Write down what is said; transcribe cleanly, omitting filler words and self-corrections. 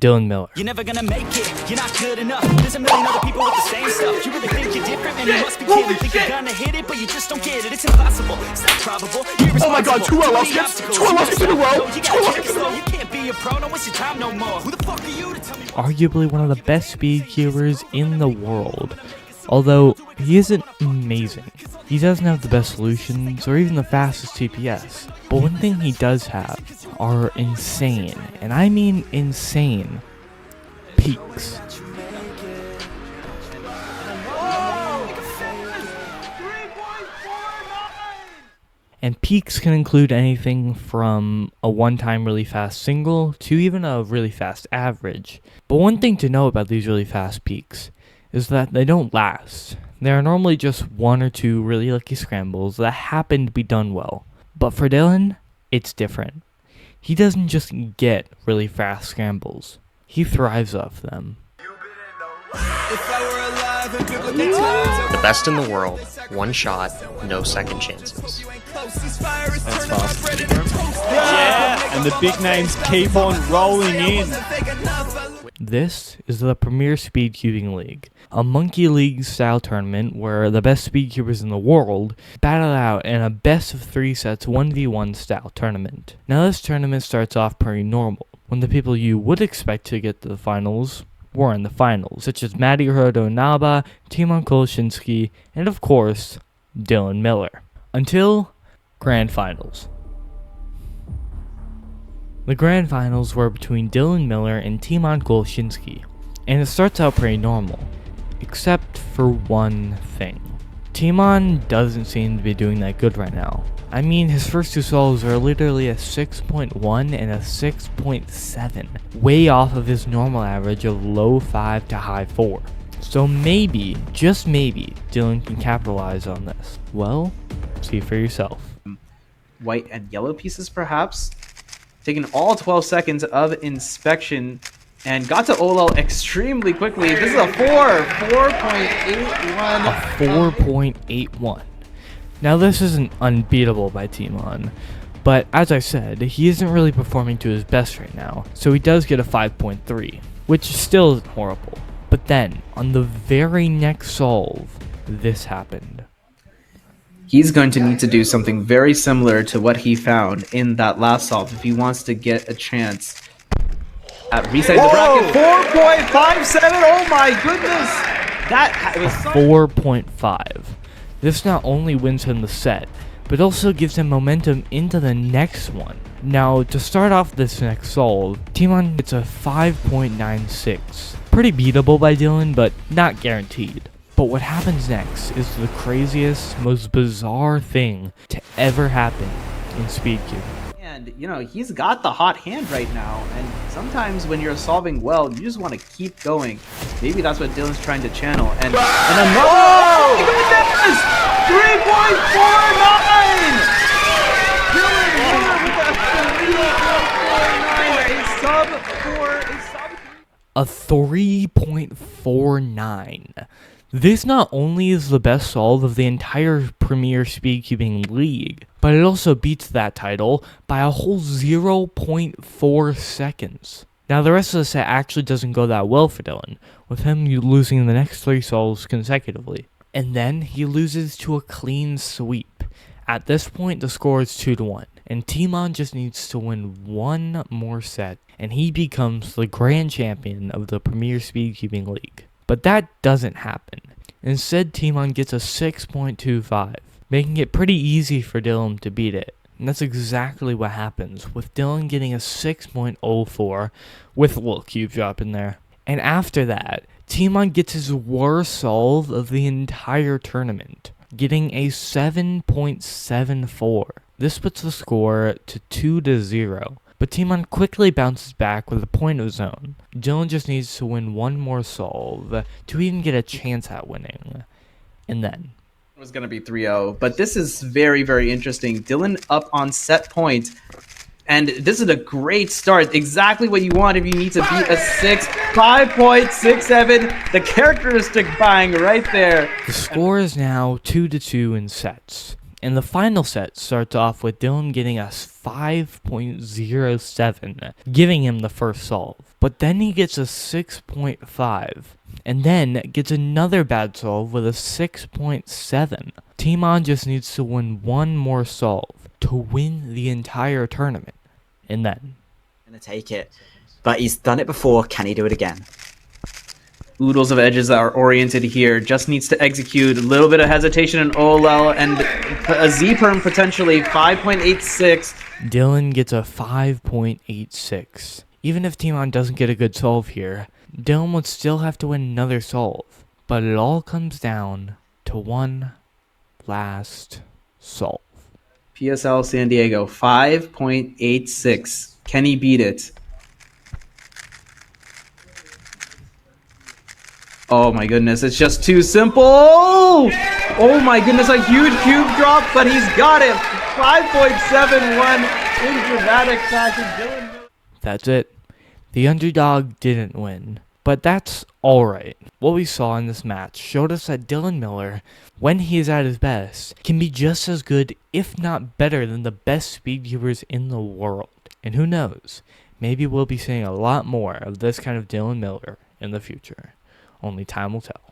Dylan Miller. You're never gonna make it, you're not good enough. There's a million other people with the same stuff. You really think you're different, man, you must be kidding. Think you're gonna hit it, but you just don't get it. It's impossible, it's not probable. Oh my god, 2 LS hits! 2 LS hits in a row! 2 LS hits in a row! You can't be a pro, don't waste your time no more. Who the fuck are you to tell me? Arguably one of the best speedcubers in the world. Although, he isn't amazing. He doesn't have the best solutions or even the fastest TPS. But one thing he does have are insane, and I mean insane, peaks. And peaks can include anything from a one-time really fast single to even a really fast average. But one thing to know about these really fast peaks is that they don't last. They are normally just 1 or 2 really lucky scrambles that happen to be done well. But for Dylan, it's different. He doesn't just get really fast scrambles. He thrives off them. The best in the world, one shot, no second chances. That's fast. Yeah, and the big names keep on rolling in. This is the Premier Speedcubing League, a Monkey League style tournament where the best speedcubers in the world battle out in a best of 3 sets 1v1 style tournament. Now this tournament starts off pretty normal, when the people you would expect to get to the finals were in the finals, such as Matty Naba, Timon Kolshinsky, and of course, Dylan Miller. Until Grand Finals. The Grand Finals were between Dylan Miller and Timon Kolshinsky, and it starts out pretty normal, except for one thing. Timon doesn't seem to be doing that good right now. I mean, his first 2 solos are literally a 6.1 and a 6.7, way off of his normal average of low 5 to high 4. So maybe, just maybe, Dylan can capitalize on this. Well, see for yourself. White and yellow pieces, perhaps. Taking all 12 seconds of inspection and got to Olo extremely quickly. This is a 4.81. A 4.81. Now this isn't unbeatable by Timon, but as I said, he isn't really performing to his best right now, so he does get a 5.3, which still isn't horrible. But then, on the very next solve, this happened. He's going to need to do something very similar to what he found in that last solve if he wants to get a chance at resetting the bracket. 4.57! Oh my goodness! That was 4.5. This not only wins him the set, but also gives him momentum into the next one. Now, to start off this next solve, Timon gets a 5.96. Pretty beatable by Dylan, but not guaranteed. But what happens next is the craziest, most bizarre thing to ever happen in speedcubing. And, you know, he's got the hot hand right now, and sometimes when you're solving well, you just want to keep going. Maybe that's what Dylan's trying to channel. And another... Oh! My goodness! 3.49! Dylan Miller with a 3.49, a sub 3.49. This not only is the best solve of the entire Premier Speedcubing League, but it also beats that title by a whole 0.4 seconds. Now the rest of the set actually doesn't go that well for Dylan, with him losing the next 3 solves consecutively. And then he loses to a clean sweep. At this point the score is 2-1, and Timon just needs to win 1 more set, and he becomes the grand champion of the Premier Speedcubing League. But that doesn't happen. Instead, Timon gets a 6.25, making it pretty easy for Dylan to beat it. And that's exactly what happens, with Dylan getting a 6.04 with a little cube drop in there. And after that, Timon gets his worst solve of the entire tournament, getting a 7.74. This puts the score to 2-0. But Timon quickly bounces back with a point of his own. Dylan just needs to win 1 more solve to even get a chance at winning. And then... It was going to be 3-0, but this is very, very interesting. Dylan up on set point, and this is a great start. Exactly what you want if you need to beat a 5.67. The characteristic buying right there. The score is now 2-2 in sets. And the final set starts off with Dylan getting a 5.07, giving him the first solve. but then he gets a 6.5, and then gets another bad solve with a 6.7. Timon just needs to win one more solve to win the entire tournament, and then Gonna take it, but he's done it before. Can he do it again? Oodles of edges that are oriented here. Just needs to execute. A little bit of hesitation in OLL and a Z-perm potentially. 5.86. Dylan gets a 5.86. Even if Timon doesn't get a good solve here, Dylan would still have to win another solve. But it all comes down to one last solve. PSL San Diego, 5.86. Can he beat it? Oh my goodness, it's just too simple! Oh my goodness, a huge cube drop, but he's got it! 5.71 in dramatic fashion. Dylan. That's it. The underdog didn't win. But that's alright. What we saw in this match showed us that Dylan Miller, when he is at his best, can be just as good, if not better, than the best speedcubers in the world. And who knows, maybe we'll be seeing a lot more of this kind of Dylan Miller in the future. Only time will tell.